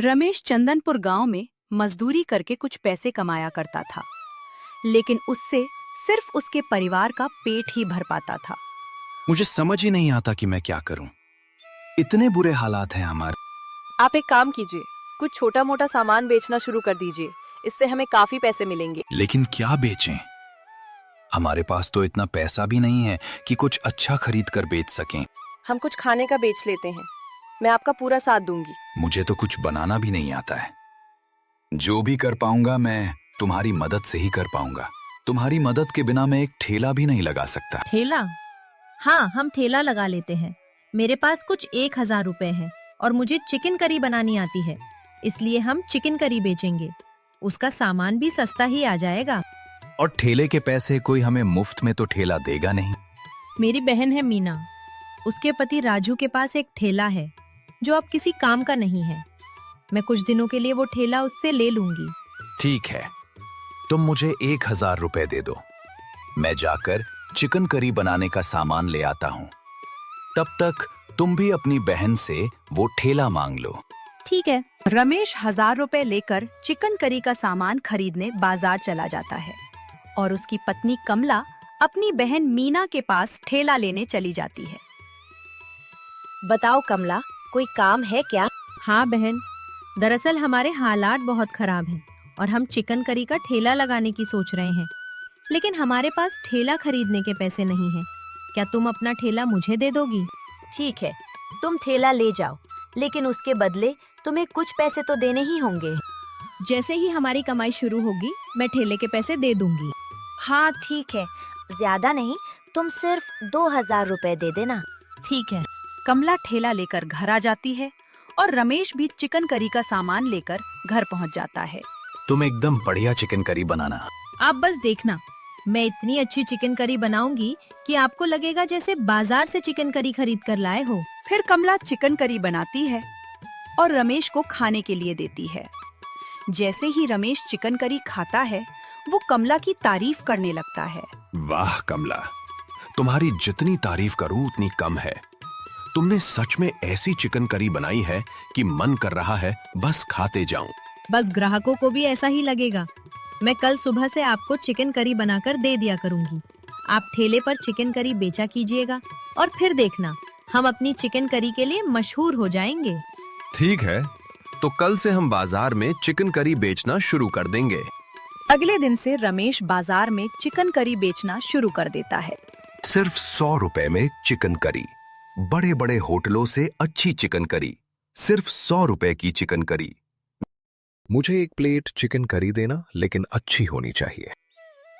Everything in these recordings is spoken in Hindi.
रमेश चंदनपुर गांव में मजदूरी करके कुछ पैसे कमाया करता था, लेकिन उससे सिर्फ उसके परिवार का पेट ही भर पाता था। मुझे समझ ही नहीं आता कि मैं क्या करूं। इतने बुरे हालात हैं हमारे। आप एक काम कीजिए, कुछ छोटा मोटा सामान बेचना शुरू कर दीजिए, इससे हमें काफी पैसे मिलेंगे। लेकिन क्या बेचें? हमारे पास तो इतना पैसा भी नहीं है कि कुछ अच्छा खरीद कर बेच सकें। हम कुछ खाने का बेच लेते हैं, मैं आपका पूरा साथ दूंगी। मुझे तो कुछ बनाना भी नहीं आता है। जो भी कर पाऊंगा मैं तुम्हारी मदद से ही कर पाऊंगा। तुम्हारी मदद के बिना मैं एक ठेला भी नहीं लगा सकता। ठेला? हाँ, हम ठेला लगा लेते हैं। मेरे पास कुछ 1000 रुपए हैं और मुझे चिकन करी बनानी आती है, इसलिए हम चिकन करी बेचेंगे। उसका सामान भी सस्ता ही आ जाएगा। और ठेले के पैसे कोई हमें मुफ्त में तो ठेला देगा नहीं। मेरी बहन है मीना, उसके पति राजू के पास एक ठेला है जो अब किसी काम का नहीं है। मैं कुछ दिनों के लिए वो ठेला उससे ले लूंगी। ठीक है, तुम मुझे 1000 रुपए दे दो। मैं जाकर चिकन करी बनाने का सामान ले आता हूँ। तब तक तुम भी अपनी बहन से वो ठेला मांग लो। ठीक है। रमेश 1000 रुपए लेकर चिकन करी का सामान खरीदने बाजार चला जाता है और उसकी पत्नी कमला अपनी बहन मीना के पास ठेला लेने चली जाती है। बताओ कमला, कोई काम है क्या? हाँ बहन, दरअसल हमारे हालात बहुत खराब हैं और हम चिकन करी का ठेला लगाने की सोच रहे हैं, लेकिन हमारे पास ठेला खरीदने के पैसे नहीं हैं। क्या तुम अपना ठेला मुझे दे दोगी? ठीक है, तुम ठेला ले जाओ, लेकिन उसके बदले तुम्हें कुछ पैसे तो देने ही होंगे। जैसे ही हमारी कमाई शुरू होगी मैं ठेले के पैसे दे दूंगी। हाँ ठीक है, ज्यादा नहीं, तुम सिर्फ 2000 रुपए दे देना। ठीक है। कमला ठेला लेकर घर आ जाती है और रमेश भी चिकन करी का सामान लेकर घर पहुंच जाता है। तुम एकदम बढ़िया चिकन करी बनाना। आप बस देखना, मैं इतनी अच्छी चिकन करी बनाऊंगी कि आपको लगेगा जैसे बाजार से चिकन करी खरीद कर लाए हो। फिर कमला चिकन करी बनाती है और रमेश को खाने के लिए देती है। जैसे ही रमेश चिकन करी खाता है, वो कमला की तारीफ करने लगता है। वाह कमला, तुम्हारी जितनी तारीफ करूं उतनी कम है। तुमने सच में ऐसी चिकन करी बनाई है कि मन कर रहा है बस खाते जाऊं। बस ग्राहकों को भी ऐसा ही लगेगा। मैं कल सुबह से आपको चिकन करी बनाकर दे दिया करूंगी। आप ठेले पर चिकन करी बेचा कीजिएगा और फिर देखना, हम अपनी चिकन करी के लिए मशहूर हो जाएंगे। ठीक है, तो कल से हम बाजार में चिकन करी बेचना शुरू कर देंगे। अगले दिन से रमेश बाजार में चिकन करी बेचना शुरू कर देता है। सिर्फ 100 रुपए में चिकन करी। बड़े बड़े होटलों से अच्छी चिकन करी, सिर्फ 100 रुपए की चिकन करी। मुझे एक प्लेट चिकन करी देना, लेकिन अच्छी होनी चाहिए।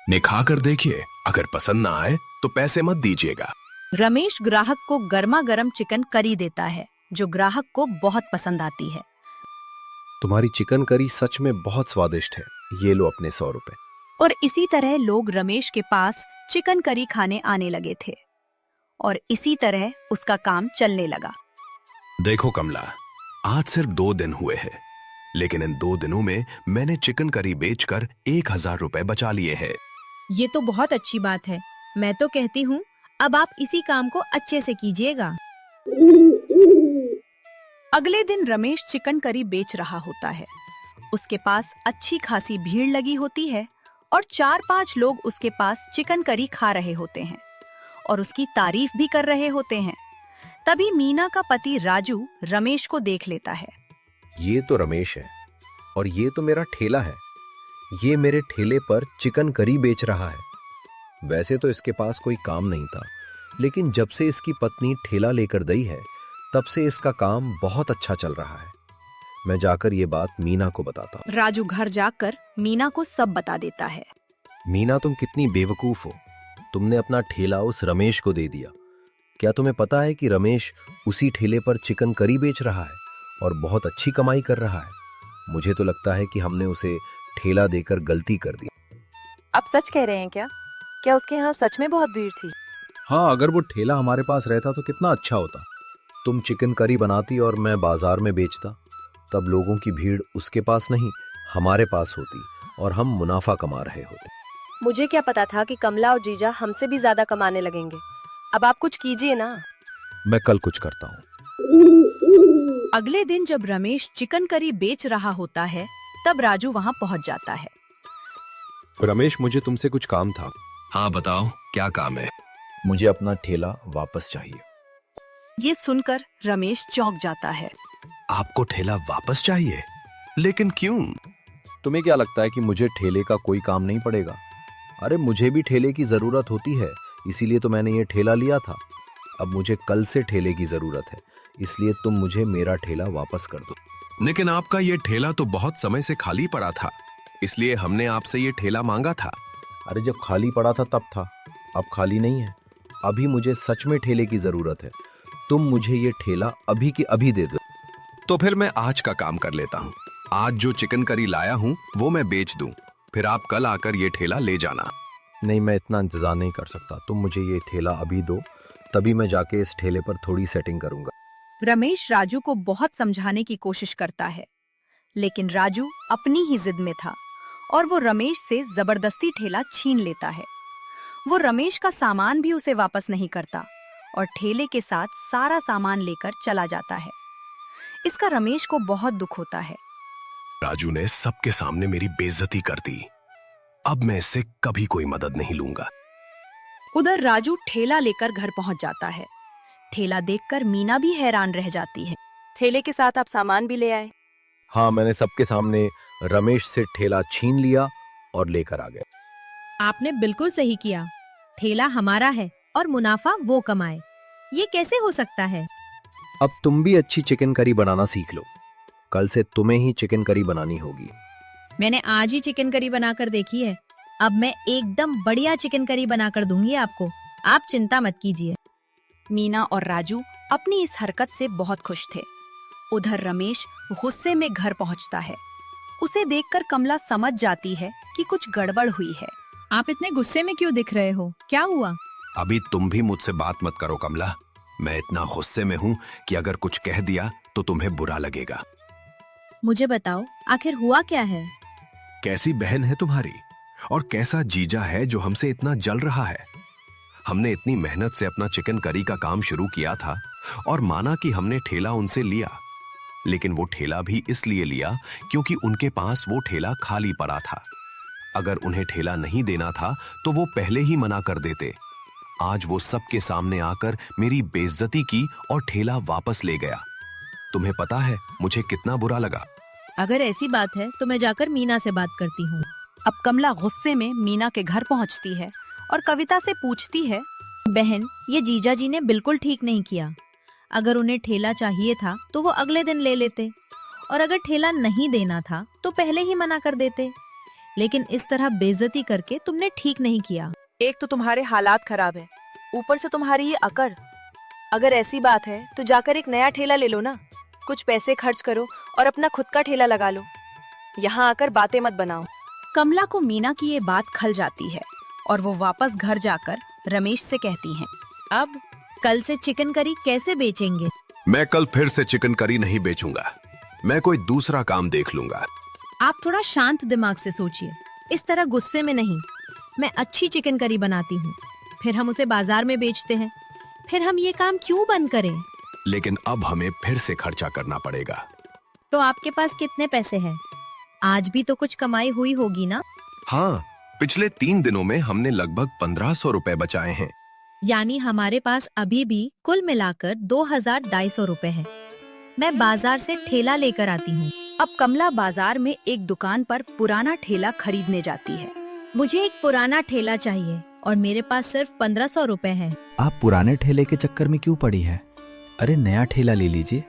निखा कर देखिए, अगर पसंद ना आए तो पैसे मत दीजिएगा। रमेश ग्राहक को गर्मा गर्म चिकन करी देता है, जो ग्राहक को बहुत पसंद आती है। तुम्हारी चिकन करी सच में बहुत स्वादिष्ट है, ये लो अपने 100 रुपए। और इसी तरह लोग रमेश के पास चिकन करी खाने आने लगे थे और इसी तरह उसका काम चलने लगा। देखो कमला, आज सिर्फ 2 दिन हुए हैं, लेकिन इन 2 दिनों में मैंने चिकन करी बेचकर 1000 रुपए बचा लिए हैं। ये तो बहुत अच्छी बात है। मैं तो कहती हूँ अब आप इसी काम को अच्छे से कीजिएगा। अगले दिन रमेश चिकन करी बेच रहा होता है। उसके पास अच्छी खासी भीड़ लगी होती है और 4-5 लोग उसके पास चिकन करी खा रहे होते हैं और उसकी तारीफ भी कर रहे होते हैं। तभी मीना का पति राजू रमेश को देख लेता है। ये तो रमेश है और ये तो मेरा ठेला है। ये मेरे ठेले पर चिकन करी बेच रहा है। वैसे तो इसके पास कोई काम नहीं था, लेकिन जब से इसकी पत्नी ठेला लेकर गई है तब से इसका काम बहुत अच्छा चल रहा है। मैं जाकर ये बात मीना को बताता हूँ। राजू घर जाकर मीना को सब बता देता है। मीना, तुम कितनी बेवकूफ हो। तुमने अपना ठेला उस रमेश को दे दिया। क्या तुम्हें पता है कि रमेश उसी ठेले पर चिकन करी बेच रहा है और बहुत अच्छी कमाई कर रहा है। मुझे तो लगता है कि हमने उसे ठेला देकर गलती कर दी। आप सच कह रहे हैं क्या? क्या उसके यहाँ सच में बहुत भीड़ थी? हाँ, अगर वो ठेला हमारे पास रहता तो कितना अच्छा होता। तुम चिकन करी बनाती और मैं बाजार में बेचता, तब लोगों की भीड़ उसके पास नहीं हमारे पास होती और हम मुनाफा कमा रहे होते। मुझे क्या पता था कि कमला और जीजा हमसे भी ज्यादा कमाने लगेंगे। अब आप कुछ कीजिए ना। मैं कल कुछ करता हूँ। अगले दिन जब रमेश चिकन करी बेच रहा होता है तब राजू वहां पहुंच जाता है। रमेश, मुझे तुमसे कुछ काम था। हाँ बताओ, क्या काम है? मुझे अपना ठेला वापस चाहिए। ये सुनकर रमेश चौंक जाता है। आपको ठेला वापस चाहिए? लेकिन क्यों? तुम्हें क्या लगता है कि मुझे ठेले का कोई काम नहीं पड़ेगा? अरे मुझे भी ठेले की जरूरत होती है, इसीलिए तो मैंने ये ठेला लिया था। अब मुझे कल से ठेले की जरूरत है, इसलिए तुम मुझे मेरा ठेला वापस कर दो। लेकिन आपका ये ठेला तो बहुत समय से खाली पड़ा था, इसलिए हमने आपसे ये ठेला मांगा था। अरे जब खाली पड़ा था तब था, अब खाली नहीं है। अभी मुझे सच में ठेले की जरूरत है, तुम मुझे ये ठेला अभी की अभी दे दो। तो फिर मैं आज का काम कर लेता हूँ। आज जो चिकन करी लाया हूँ वो मैं बेच दूं, फिर आप कल आकर ये ठेला ले जाना। नहीं, मैं इतना इंतजार नहीं कर सकता। तुम मुझे ये ठेला अभी दो, तभी मैं जाके इस ठेले पर थोड़ी सेटिंग करूंगा। रमेश राजू को बहुत समझाने की कोशिश करता है, लेकिन राजू अपनी ही जिद में था और वो रमेश से जबरदस्ती ठेला छीन लेता है। वो रमेश का सामान भी उसे वापस नहीं करता और ठेले के साथ सारा सामान लेकर चला जाता है। इसका रमेश को बहुत दुख होता है। राजू ने सबके सामने मेरी बेइज्जती कर दी, अब मैं इससे कभी कोई मदद नहीं लूंगा। उधर राजू ठेला लेकर घर पहुंच जाता है। ठेला देखकर मीना भी हैरान रह जाती है। ठेले के साथ आप सामान भी ले आए। हाँ, मैंने सबके सामने रमेश से ठेला छीन लिया और लेकर आ गया। आपने बिल्कुल सही किया। ठेला हमारा है और मुनाफा वो कमाए, ये कैसे हो सकता है? अब तुम भी अच्छी चिकन करी बनाना सीख लो। कल से तुम्हें ही चिकन करी बनानी होगी। मैंने आज ही चिकन करी बनाकर देखी है। अब मैं एकदम बढ़िया चिकन करी बनाकर दूंगी आपको, आप चिंता मत कीजिए। मीना और राजू अपनी इस हरकत से बहुत खुश थे। उधर रमेश गुस्से में घर पहुंचता है। उसे देखकर कमला समझ जाती है कि कुछ गड़बड़ हुई है। आप इतने गुस्से में क्यों दिख रहे हो, क्या हुआ? अभी तुम भी मुझसे बात मत करो कमला। मैं इतना गुस्से में हूँ कि अगर कुछ कह दिया तो तुम्हें बुरा लगेगा। मुझे बताओ, आखिर हुआ क्या है? कैसी बहन है तुम्हारी और कैसा जीजा है जो हमसे इतना जल रहा है। हमने इतनी मेहनत से अपना चिकन करी का काम शुरू किया था और माना कि हमने ठेला उनसे लिया, लेकिन वो ठेला भी इसलिए लिया क्योंकि उनके पास वो ठेला खाली पड़ा था। अगर उन्हें ठेला नहीं देना था तो वो पहले ही मना कर देते। आज वो सबके सामने आकर मेरी बेइज्जती की और ठेला वापस ले गया। तुम्हें पता है मुझे कितना बुरा लगा। अगर ऐसी बात है तो मैं जाकर मीना से बात करती हूँ। अब कमला गुस्से में मीना के घर पहुंचती है और कविता से पूछती है, बहन, ये जीजा जी ने बिल्कुल ठीक नहीं किया। अगर उन्हें ठेला चाहिए था तो वो अगले दिन ले लेते, और अगर ठेला नहीं देना था तो पहले ही मना कर देते। लेकिन इस तरह बेइज्जती करके तुमने ठीक नहीं किया। एक तो तुम्हारे हालात खराब है, ऊपर से तुम्हारी ये अकड़। अगर ऐसी बात है तो जाकर एक नया ठेला ले लो ना। कुछ पैसे खर्च करो और अपना खुद का ठेला लगा लो। यहाँ आकर बातें मत बनाओ। कमला को मीना की ये बात खल जाती है और वो वापस घर जाकर रमेश से कहती हैं, अब कल से चिकन करी कैसे बेचेंगे? मैं कल फिर से चिकन करी नहीं बेचूंगा, मैं कोई दूसरा काम देख लूंगा। आप थोड़ा शांत दिमाग से सोचिए, इस तरह गुस्से में नहीं। मैं अच्छी चिकन करी बनाती हूँ, फिर हम उसे बाजार में बेचते हैं। फिर हम ये काम क्यों बंद करें? लेकिन अब हमें फिर से खर्चा करना पड़ेगा। तो आपके पास कितने पैसे हैं? आज भी तो कुछ कमाई हुई होगी ना? हाँ, पिछले 3 दिनों में हमने लगभग 1500 रुपए बचाए हैं। यानी हमारे पास अभी भी कुल मिलाकर 2250 रुपए हैं। मैं बाजार से ठेला लेकर आती हूँ। अब कमला बाजार में एक दुकान पर पुराना ठेला खरीदने जाती है। मुझे एक पुराना ठेला चाहिए और मेरे पास सिर्फ 1500 रुपए हैं। आप पुराने ठेले के चक्कर में क्यों पड़ी है? अरे नया ठेला ले लीजिए,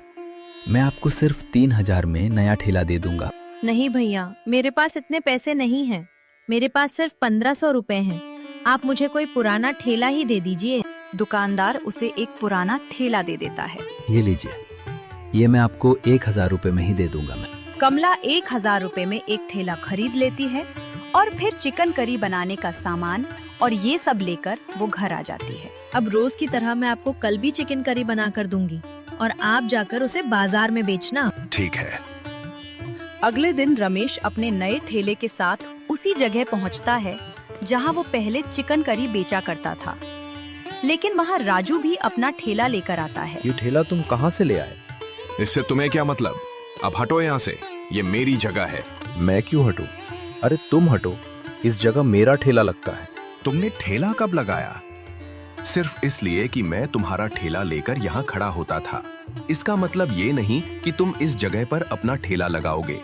मैं आपको सिर्फ 3000 में नया ठेला दे दूंगा। नहीं भैया, मेरे पास इतने पैसे नहीं हैं। मेरे पास सिर्फ 1500 रुपए हैं। आप मुझे कोई पुराना ठेला ही दे दीजिए। दुकानदार उसे एक पुराना ठेला दे देता है। ये लीजिए, ये मैं आपको 1000 रुपए में ही दे दूंगा। मैं कमला 1000 रुपए में एक ठेला खरीद लेती है और फिर चिकन करी बनाने का सामान और ये सब लेकर वो घर आ जाती है। अब रोज की तरह मैं आपको कल भी चिकन करी बना कर दूंगी और आप जाकर उसे बाजार में बेचना। ठीक है। अगले दिन रमेश अपने नए ठेले के साथ उसी जगह पहुंचता है जहां वो पहले चिकन करी बेचा करता था। लेकिन वहां राजू भी अपना ठेला लेकर आता है। ये ठेला तुम कहाँ से ले आए? इससे तुम्हें क्या मतलब? अब हटो यहाँ से, ये मेरी जगह है। मैं क्यों हटूं? अरे तुम हटो, इस जगह मेरा ठेला लगता है। तुमने ठेला कब लगाया? सिर्फ इसलिए कि मैं तुम्हारा ठेला लेकर यहाँ खड़ा होता था। इसका मतलब ये नहीं कि तुम इस जगह पर अपना ठेला लगाओगे।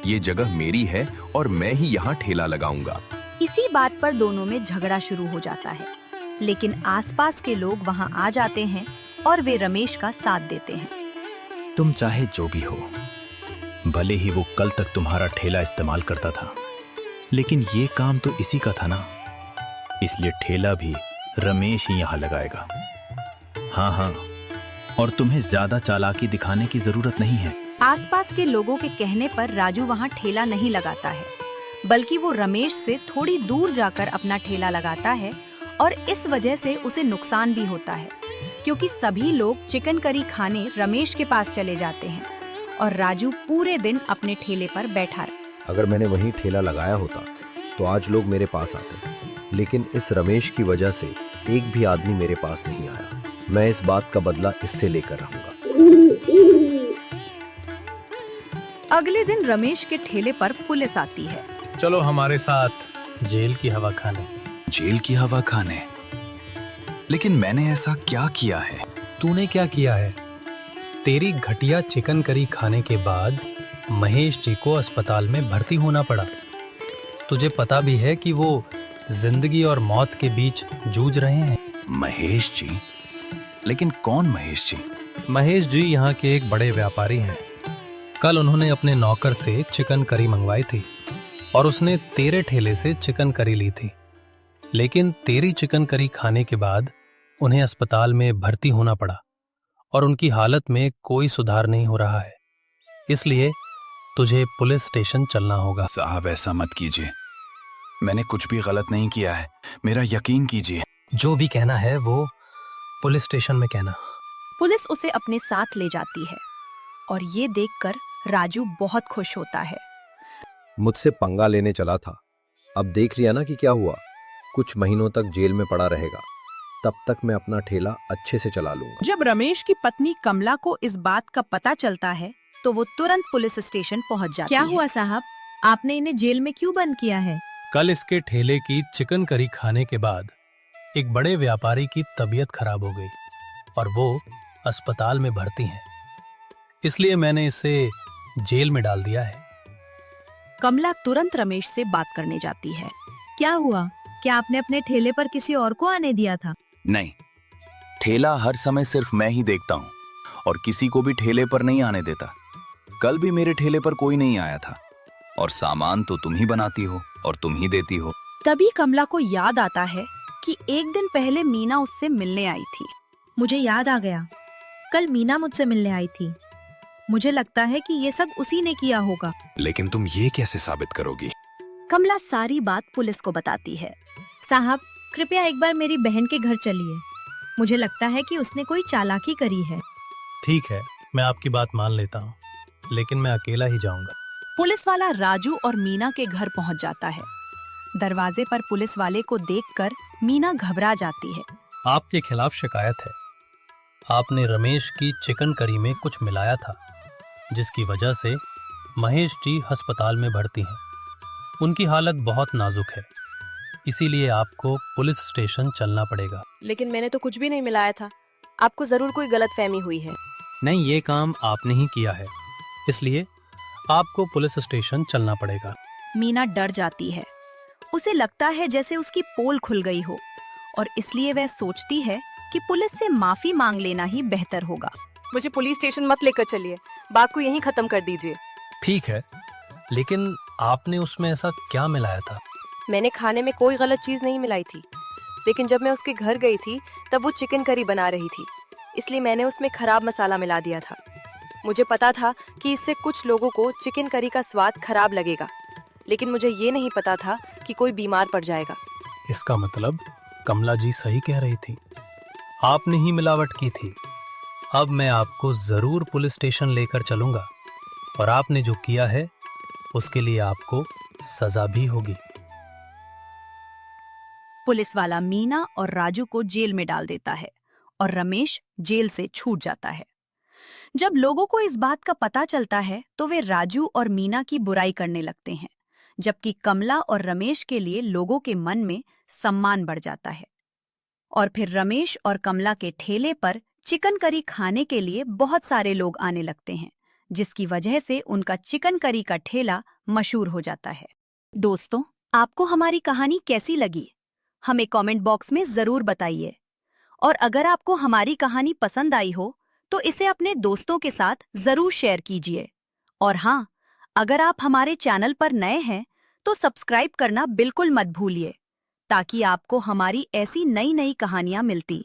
ये जगह मेरी है और मैं ही यहाँ ठेला लगाऊंगा। इसी बात पर दोनों में झगड़ा शुरू हो जाता है, लेकिन आसपास के लोग वहां आ जाते हैं और वे रमेश का साथ देते हैं। तुम चाहे जो भी हो, भले ही वो कल तक तुम्हारा ठेला इस्तेमाल करता था, लेकिन ये काम तो इसी का था ना, इसलिए ठेला भी रमेश ही यहाँ लगाएगा। हाँ हाँ, और तुम्हें ज्यादा चालाकी दिखाने की जरूरत नहीं है। आसपास के लोगों के कहने पर राजू वहां ठेला नहीं लगाता है, बल्कि वो रमेश से थोड़ी दूर जाकर अपना ठेला लगाता है और इस वजह से उसे नुकसान भी होता है, क्योंकि सभी लोग चिकन करी खाने रमेश के पास चले जाते हैं और राजू पूरे दिन अपने ठेले पर बैठा रहा। अगर मैंने वहीं ठेला लगाया होता तो आज लोग मेरे पास आते, लेकिन इस रमेश की वजह से एक भी आदमी मेरे पास नहीं आया। मैं इस बात का बदला इससे लेकर रहूंगा। अगले दिन रमेश के ठेले पर पुलिस आती है। चलो हमारे साथ जेल की हवा खाने। जेल की हवा खाने? लेकिन मैंने ऐसा क्या किया है? तूने क्या किया है? तेरी घटिया चिकन करी खाने के बाद महेश जी को अस्पताल में भर्ती होना पड़ा। तुझे पता भी है कि वो जिंदगी और मौत के बीच जूझ रहे हैं। महेश जी? लेकिन कौन महेश जी? महेश जी यहाँ के एक बड़े व्यापारी हैं। कल उन्होंने अपने नौकर से चिकन करी मंगवाई थी और उसने तेरे ठेले से चिकन करी ली थी, लेकिन तेरी चिकन करी खाने के बाद उन्हें अस्पताल में भर्ती होना पड़ा और उनकी हालत में कोई सुधार नहीं हो रहा है। इसलिए तुझे पुलिस स्टेशन चलना होगा। साहब ऐसा मत कीजिए, मैंने कुछ भी गलत नहीं किया है, मेरा यकीन कीजिए। जो भी कहना है वो पुलिस स्टेशन में कहना। पुलिस उसे अपने साथ ले जाती है और ये देखकर राजू बहुत खुश होता है। मुझसे पंगा लेने चला था, अब देख लिया ना कि क्या हुआ। कुछ महीनों तक जेल में पड़ा रहेगा, तब तक मैं अपना ठेला अच्छे से चला लूंगा। जब रमेश की पत्नी कमला को इस बात का पता चलता है तो वो तुरंत पुलिस स्टेशन पहुंच जाती क्या है। हुआ साहब, आपने इन्हें जेल में क्यों बंद किया है? कल इसके ठेले की चिकन करी खाने के बाद एक बड़े व्यापारी की तबीयत खराब हो गई और वो अस्पताल में भर्ती हैं। इसलिए मैंने इसे जेल में डाल दिया है। कमला तुरंत रमेश से बात करने जाती है। क्या हुआ? क्या आपने अपने ठेले पर किसी और को आने दिया था? नहीं, ठेला हर समय सिर्फ मैं ही देखता हूँ और किसी को भी ठेले पर नहीं आने देता। कल भी मेरे ठेले पर कोई नहीं आया था और सामान तो तुम ही बनाती हो और तुम ही देती हो। तभी कमला को याद आता है कि एक दिन पहले मीना उससे मिलने आई थी। मुझे याद आ गया, कल मीना मुझसे मिलने आई थी। मुझे लगता है कि ये सब उसी ने किया होगा। लेकिन तुम ये कैसे साबित करोगी? कमला सारी बात पुलिस को बताती है। साहब, कृपया एक बार मेरी बहन के घर चलिए। मुझे लगता है कि उसने कोई चालाकी करी है। ठीक है, मैं आपकी बात मान लेता हूँ, लेकिन मैं अकेला ही जाऊंगा। पुलिस वाला राजू और मीना के घर पहुंच जाता है। दरवाजे पर पुलिस वाले को देखकर मीना घबरा जाती है। आपके खिलाफ शिकायत है। आपने रमेश की चिकन करी में कुछ मिलाया था, जिसकी वजह से महेश जी अस्पताल में भर्ती हैं। उनकी हालत बहुत नाजुक है, इसीलिए आपको पुलिस स्टेशन चलना पड़ेगा। लेकिन मैंने तो कुछ भी नहीं मिलाया था। आपको जरूर कोई गलतफहमी हुई है। नहीं, ये काम आपने ही किया है, इसलिए आपको पुलिस स्टेशन चलना पड़ेगा। मीना डर जाती है। उसे लगता है जैसे उसकी पोल खुल गई हो और इसलिए वह सोचती है कि पुलिस से माफी मांग लेना ही बेहतर होगा। मुझे पुलिस स्टेशन मत लेकर चलिए, बात को यहीं खत्म कर दीजिए। ठीक है, लेकिन आपने उसमें ऐसा क्या मिलाया था? मैंने खाने में कोई गलत चीज नहीं मिलाई थी, लेकिन जब मैं उसके घर गई थी तब वो चिकन करी बना रही थी, इसलिए मैंने उसमें खराब मसाला मिला दिया था। मुझे पता था कि इससे कुछ लोगों को चिकन करी का स्वाद खराब लगेगा, लेकिन मुझे ये नहीं पता था कि कोई बीमार पड़ जाएगा। इसका मतलब कमला जी सही कह रही थी, आपने ही मिलावट की थी। अब मैं आपको जरूर पुलिस स्टेशन लेकर चलूंगा और आपने जो किया है उसके लिए आपको सजा भी होगी। पुलिस वाला मीना और राजू को जेल में डाल देता है और रमेश जेल से छूट जाता है। जब लोगों को इस बात का पता चलता है तो वे राजू और मीना की बुराई करने लगते हैं, जबकि कमला और रमेश के लिए लोगों के मन में सम्मान बढ़ जाता है। और फिर रमेश और कमला के ठेले पर चिकन करी खाने के लिए बहुत सारे लोग आने लगते हैं, जिसकी वजह से उनका चिकन करी का ठेला मशहूर हो जाता है। दोस्तों, आपको हमारी कहानी कैसी लगी? हमें कमेंट बॉक्स में जरूर बताइए। और अगर आपको हमारी कहानी पसंद आई हो तो इसे अपने दोस्तों के साथ जरूर शेयर कीजिए। और हाँ, अगर आप हमारे चैनल पर नए हैं तो सब्सक्राइब करना बिल्कुल मत भूलिए, ताकि आपको हमारी ऐसी नई नई कहानियां मिलती